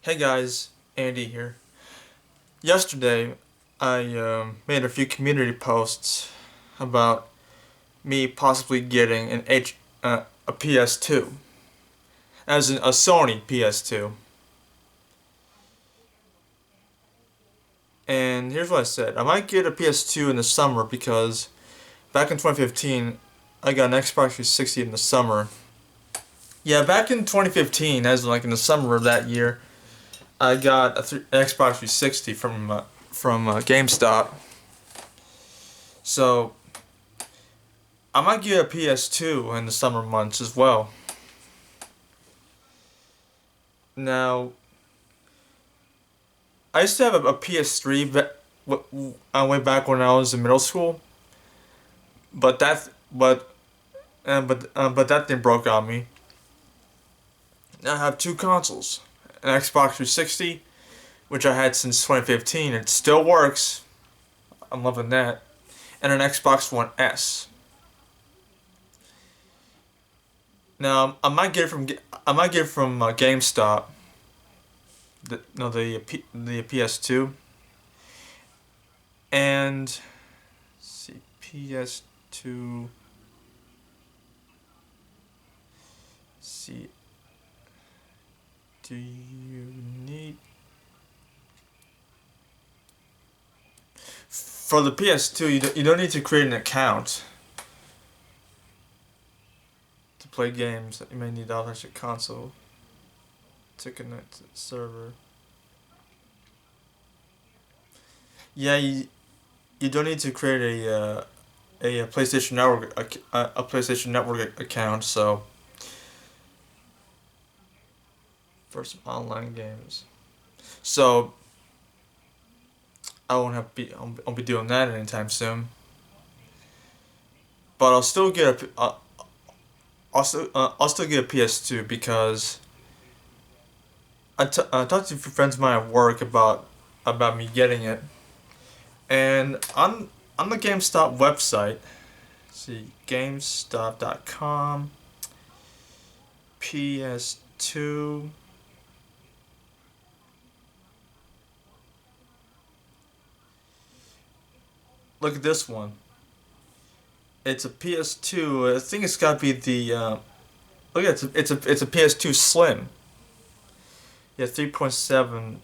Hey guys, Andy here. Yesterday, I made a few community posts about me possibly getting a PS2, as in a Sony PS2. And here's what I said: I might get a PS2 in the summer because back in 2015, I got an Xbox 360 in the summer. Yeah, back in 2015, as like in the summer of that year, I got an Xbox 360 from GameStop. So I might get a PS2 in the summer months as well. Now, I used to have a PS3 way back when I was in middle school, but that thing broke on me. Now I have two consoles: an Xbox 360, which I had since 2015. It still works. I'm loving that, and an Xbox One S. Now I might get it from GameStop. The PS2 and let's see PS2. See, do you need for the PS2? You don't need to create an account to play games. You may need to authorize your console to connect to the server. Yeah, you don't need to create a PlayStation Network a PlayStation Network account. So for some online games, so I won't have be I'll be doing that anytime soon. But I'll still get I'll still get a PS2 because I talked to a few friends of mine at work about me getting it, and on the GameStop website, see GameStop.com, PS2. Look at this one. It's a PS2. I think it's got to be the. Look at it, it's a PS2 Slim. Yeah, 3.7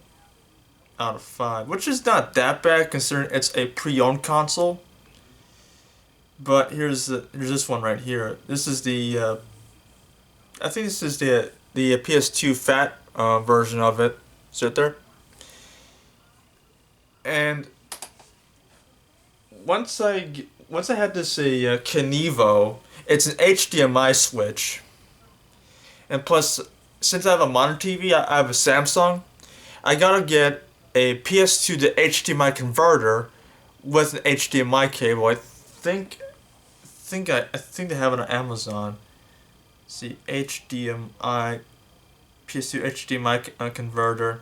out of 5, which is not that bad considering it's a pre-owned console. But here's this one right here. This is the I think this is the PS2 Fat version of it. Sit there. And once I had this Kenevo, it's an HDMI switch, and plus since I have a monitor TV, I have a Samsung. I gotta get a PS2 to HDMI converter with an HDMI cable. I think they have it on Amazon. See, HDMI PS2 HDMI converter.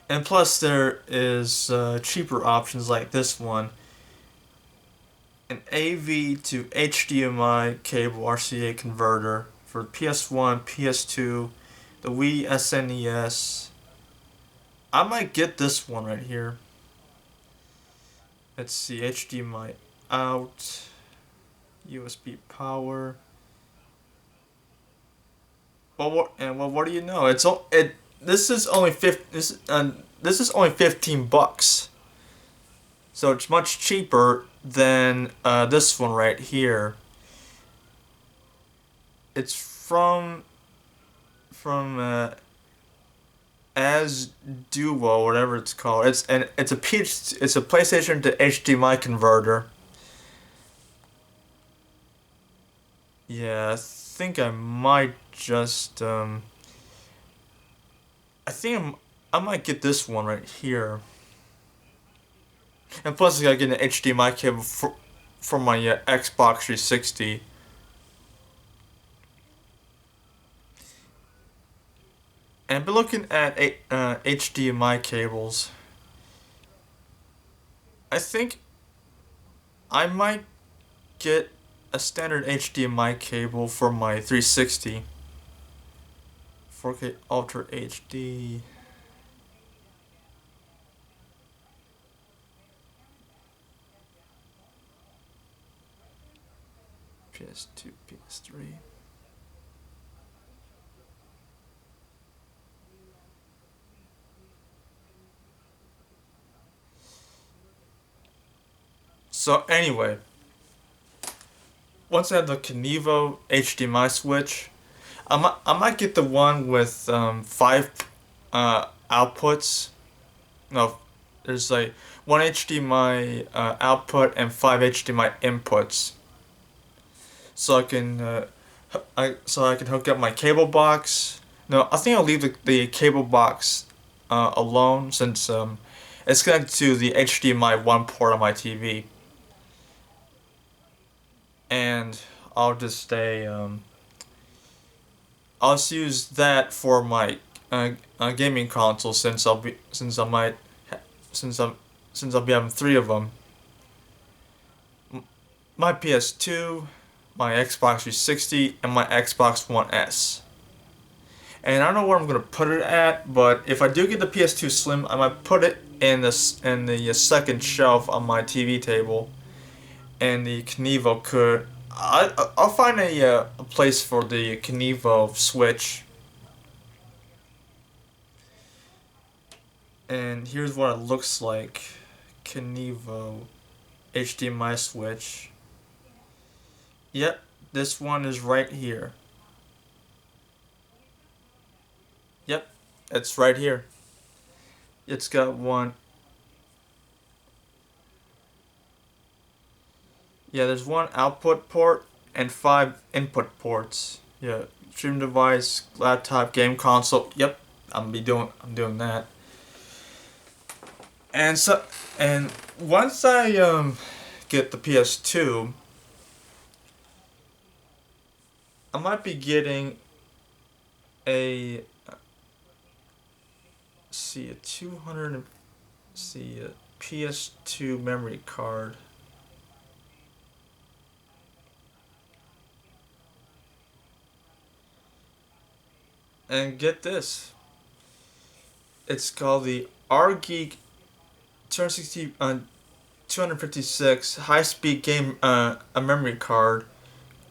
And plus there is cheaper options like this one. An AV to HDMI cable RCA converter for PS1, PS2, the Wii SNES. I might get this one right here. Let's see, HDMI out, USB power. What do you know? This is only this is only $15, so it's much cheaper than this one right here. It's from As Duo, whatever it's called. It's a PlayStation to HDMI converter. Yeah, I might just I think I might get this one right here. And plus, I gotta get an HDMI cable for my Xbox 360. And I've been looking at HDMI cables. I think I might get a standard HDMI cable for my 360 4K Ultra HD. PS2, PS3. So anyway, once I have the Kenevo HDMI switch, I might get the one with 5 outputs. No, there's like 1 HDMI output and 5 HDMI inputs. So I can hook up my cable box. No, I think I'll leave the cable box alone since it's connected to the HDMI 1 port on my TV. And I'll just stay. I'll just use that for my gaming console since I'll be having 3 of them. My PS2, my Xbox 360, and my Xbox One S. And I don't know where I'm gonna put it at, but if I do get the PS2 Slim, I might put it in the second shelf on my TV table. And the Kenevo could. I'll find a place for the Kenevo Switch. And here's what it looks like. Kenevo HDMI Switch. Yep, this one is right here. Yep, it's right here. It's got one. Yeah, there's 1 output port and 5 input ports. Yeah, stream device, laptop, game console. Yep, I'm doing that. And once I get the PS2, I might be getting a a 200 a PS2 memory card. And get this, it's called the RGeek 256 high-speed game a memory card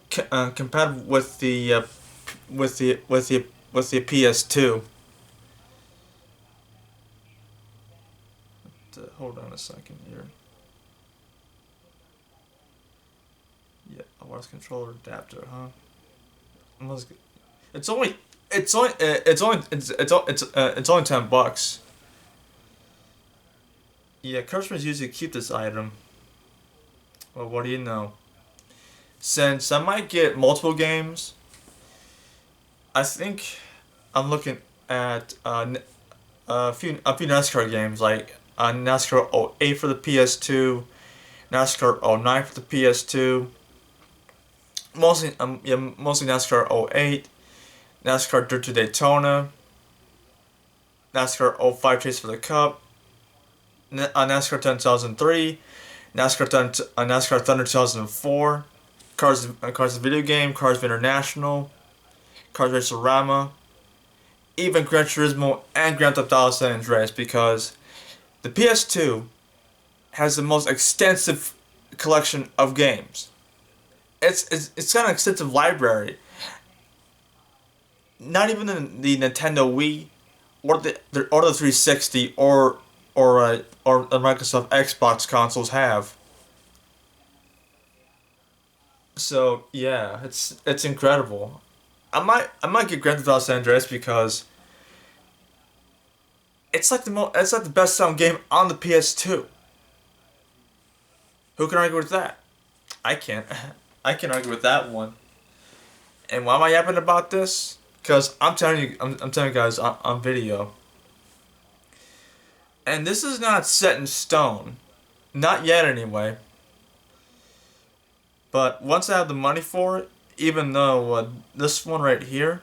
compatible with the PS2. Hold on a second here. Yeah, a wireless controller adapter, huh? It's only it's only it's only $10. Yeah, customers usually keep this item. Well, what do you know? Since I might get multiple games, I think I'm looking at a few NASCAR games like NASCAR '08 for the PS2, NASCAR '09 for the PS2. Mostly NASCAR '08, NASCAR Dirt to Daytona, NASCAR '05 Chase for the Cup, NASCAR 2003, NASCAR Thunder 2004, Cars the video game, Cars International, Cars Racerama, even Gran Turismo and Grand Theft Auto San Andreas, because the PS2 has the most extensive collection of games. It's got an extensive library. Not even the Nintendo Wii, or the 360, or the Microsoft Xbox consoles have. So yeah, it's incredible. I might get Grand Theft Auto San Andreas because it's like the best selling game on the PS2. Who can argue with that? I can't. I can argue with that one. And why am I yapping about this? Because I'm telling you guys on video. And this is not set in stone. Not yet anyway. But once I have the money for it, even though this one right here,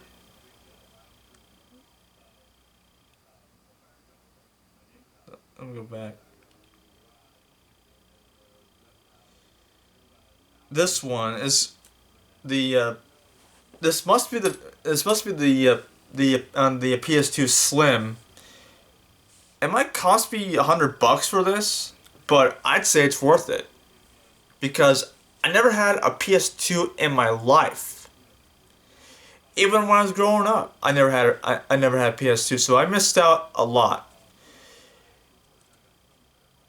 let me go back. This one is the this must be the the PS2 Slim. It might cost me $100 for this, but I'd say it's worth it because I never had a PS2 in my life. Even when I was growing up, I never had a PS2, so I missed out a lot.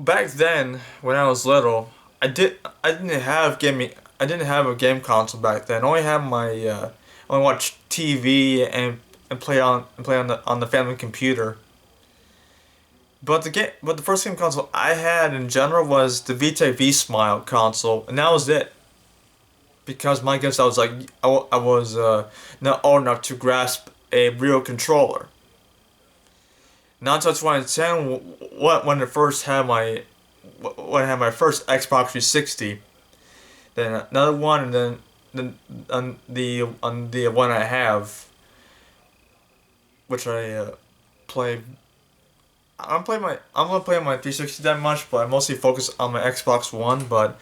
Back then, when I was little, I didn't have a game console back then. I only had only watched TV and play on the family computer. But the first game console I had in general was the Vita V Smile console, and that was it. Because my guess I was like I was not old enough to grasp a real controller. Not until 2010, when I first had when I had my first Xbox 360, then another one, and then on the one I have, which I play. I'm not playing my 360 that much, but I mostly focus on my Xbox One. But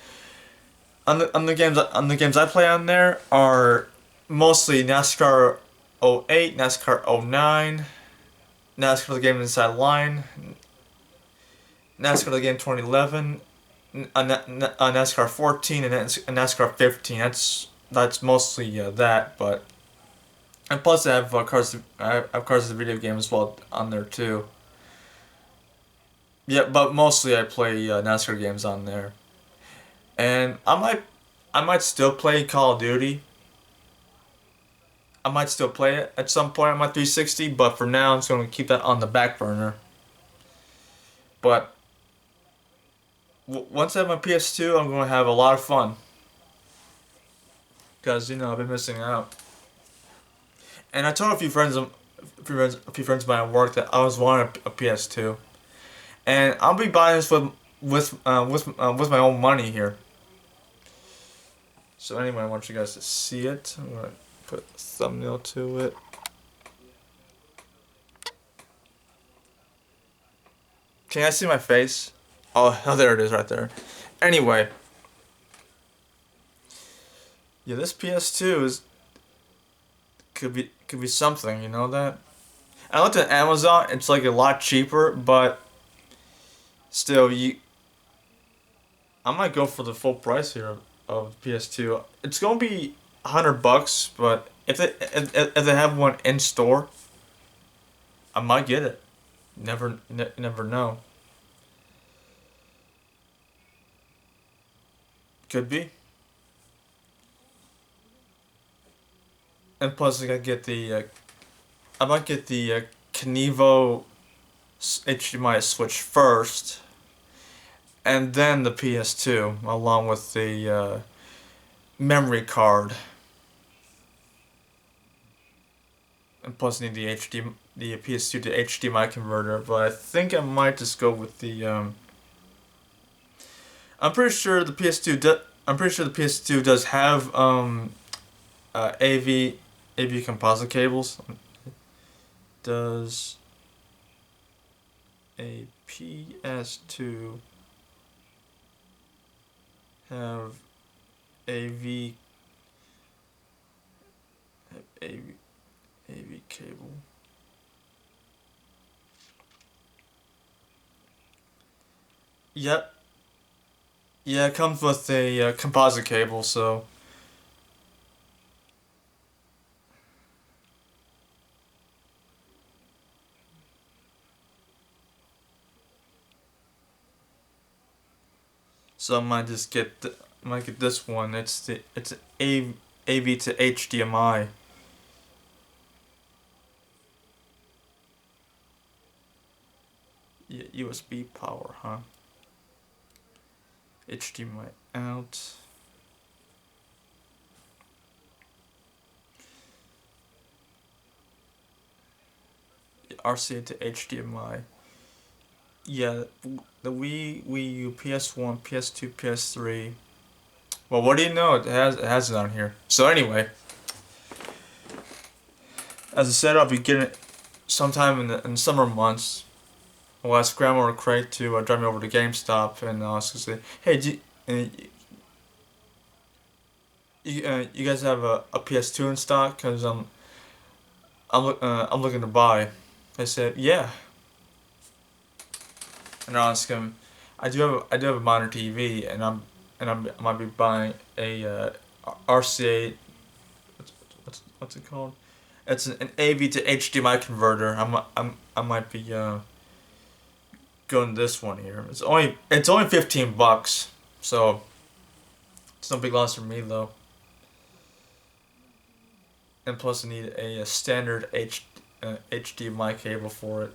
on the games I play on there are mostly NASCAR '08, NASCAR '09, NASCAR the Game Inside Line, NASCAR the Game 2011, NASCAR 14, and NASCAR 15. That's mostly that. But and plus I have I have Cars the video game as well on there too. Yeah, but mostly I play NASCAR games on there, and I might still play Call of Duty. I might still play it at some point on my 360, but for now I'm just going to keep that on the back burner. But once I have my PS2, I'm going to have a lot of fun, because I've been missing out. And I told a few friends of mine at work that I was wanting a PS2. And I'll be buying this with my own money here. So anyway, I want you guys to see it. I'm gonna put a thumbnail to it. Can you guys see my face? Oh, there it is, right there. Anyway, yeah, this PS2 could be something. You know that? I looked at Amazon. It's like a lot cheaper, but still, I might go for the full price here of PS2. It's gonna be $100, but if they have one in store, I might get it. Never know. Could be. And plus, I might get the Kenevo HDMI Switch first, and then the PS2 along with the memory card, and plus need the PS2 to HDMI converter. But I think I might just go with the I'm pretty sure the PS2 does have AV composite cables. Does a PS2 have AV cable? Yep. Yeah, it comes with a composite cable, so I might just might get this one. It's AV to HDMI. Yeah, USB power, huh? HDMI out. RCA to HDMI. Yeah, the Wii U, PS1, PS2, PS3. Well, what do you know? It has it on here. So anyway, as I said, I'll be getting it sometime in the summer months. I'll ask Grandma or Craig to drive me over to GameStop, and I'll say, "Hey, you guys have a PS2 in stock? Cause I'm looking to buy. I said, yeah. And I asked him, I do have a monitor TV, and I might be buying a RCA. What's it called? It's an AV to HDMI converter. I might be going this one here. It's only $15, so it's no big loss for me though. And plus, I need a standard HDMI cable for it.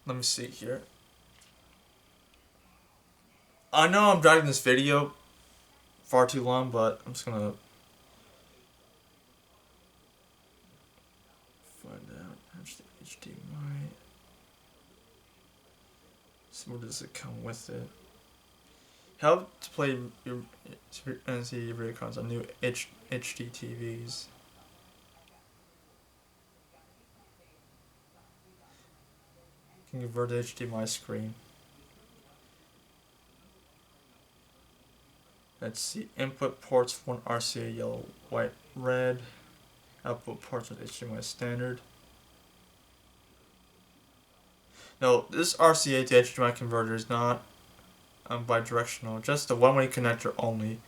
Let me see here. I know I'm dragging this video far too long, but I'm just gonna find out HDMI. So where does it come with it? How to play your NC video cards on new HD TVs. Can convert to HDMI screen. Let's see. Input ports, one RCA yellow, white, red. Output ports with HDMI standard. No, this RCA to HDMI converter is not bidirectional, just a one-way connector only.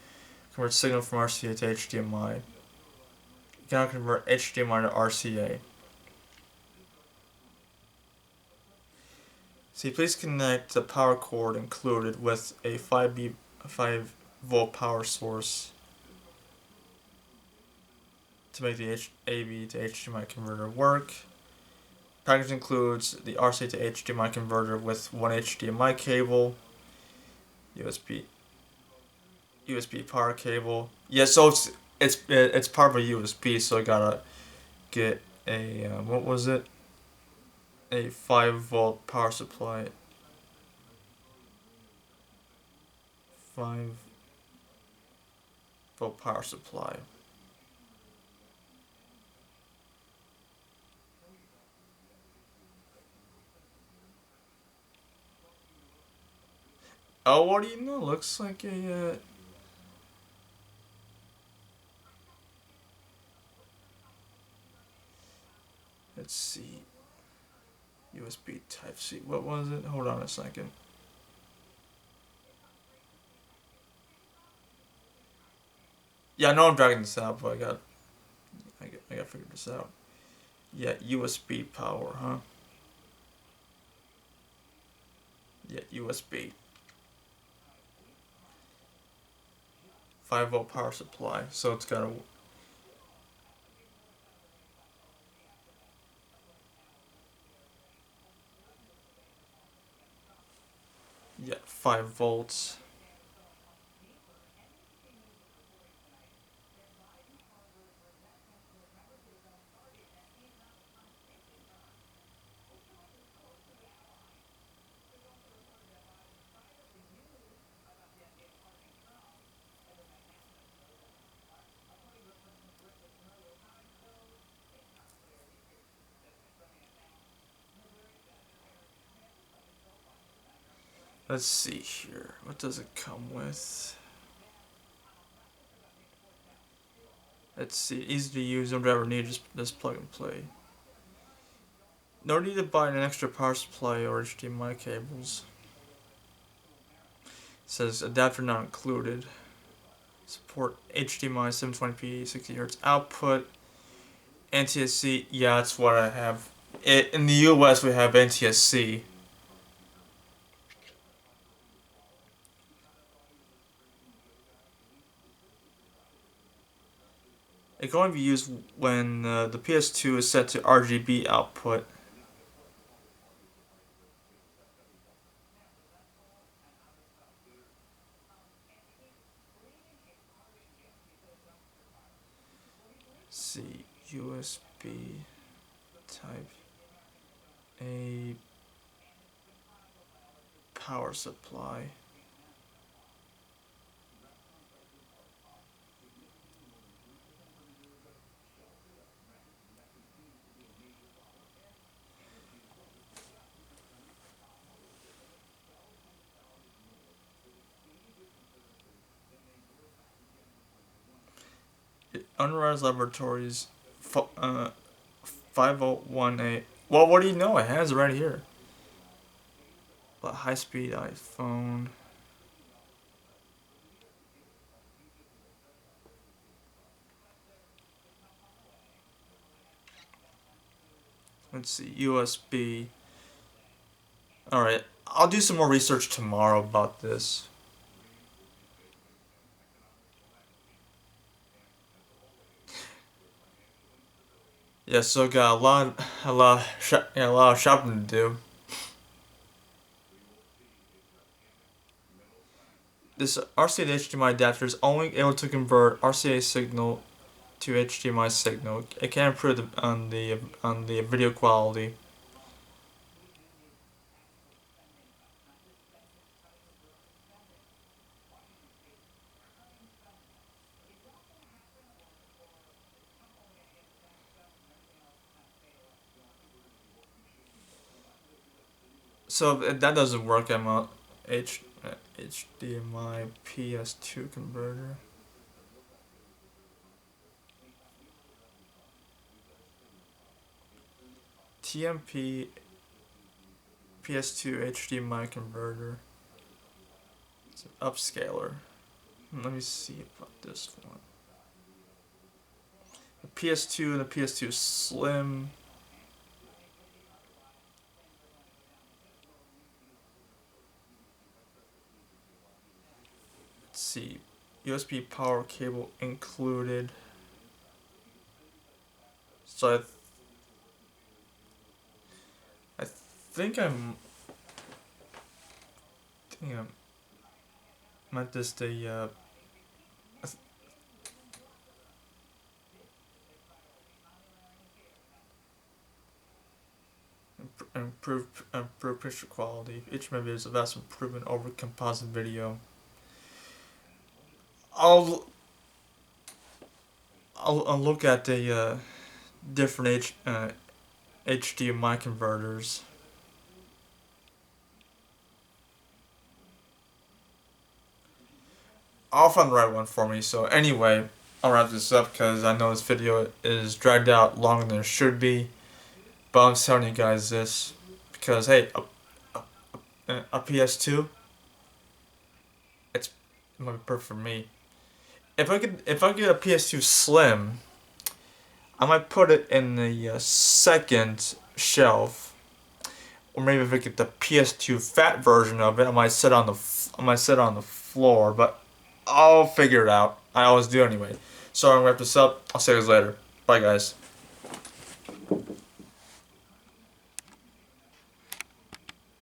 Converts signal from RCA to HDMI. You cannot convert HDMI to RCA. See, please connect the power cord included with a 5V power source to make the AV to HDMI converter work. Package includes the RCA to HDMI converter with one HDMI cable, USB power cable. Yeah, so it's part of a USB, so I gotta get a what was it? A 5-volt power supply. 5-volt power supply. Oh, what do you know? Looks like a let's see. USB Type C. What was it? Hold on a second. Yeah, I know I'm dragging this out, but I got to figure this out. Yeah, USB power, huh? Yeah, USB. 5-volt power supply. So it's got a yeah, 5 volts. Let's see here. What does it come with? Let's see. Easy to use. Don't ever need. Just plug and play. No need to buy an extra power supply or HDMI cables. It says adapter not included. Support HDMI 720p 60Hz output. NTSC. Yeah, that's what I have. In the US, we have NTSC. It can only be used when the PS2 is set to RGB output. Let's see, USB Type A power supply. Unrise Laboratories, 5018. Well, what do you know? It has it right here. But high-speed iPhone. Let's see, USB. Alright, I'll do some more research tomorrow about this. Yeah, so got a lot of shopping to do. This RCA to HDMI adapter is only able to convert RCA signal to HDMI signal. It can improve on the video quality. So if that doesn't work, I'm a HDMI PS2 converter. TMP PS2 HDMI converter. It's an upscaler. Let me see about this one. The PS2 and the PS2 Slim. Let's see. USB power cable included. So I think I meant this the improve picture quality. HDMI is a vast improvement over composite video. I'll look at the different HDMI converters. I'll find the right one for me. So anyway, I'll wrap this up because I know this video is dragged out longer than it should be. But I'm telling you guys this because hey, a PS2, it might be perfect for me. If I get a PS2 Slim, I might put it in the second shelf, or maybe if I get the PS2 fat version of it, I might sit on the floor. But I'll figure it out. I always do anyway. So I'm gonna wrap this up. I'll see you guys later. Bye, guys.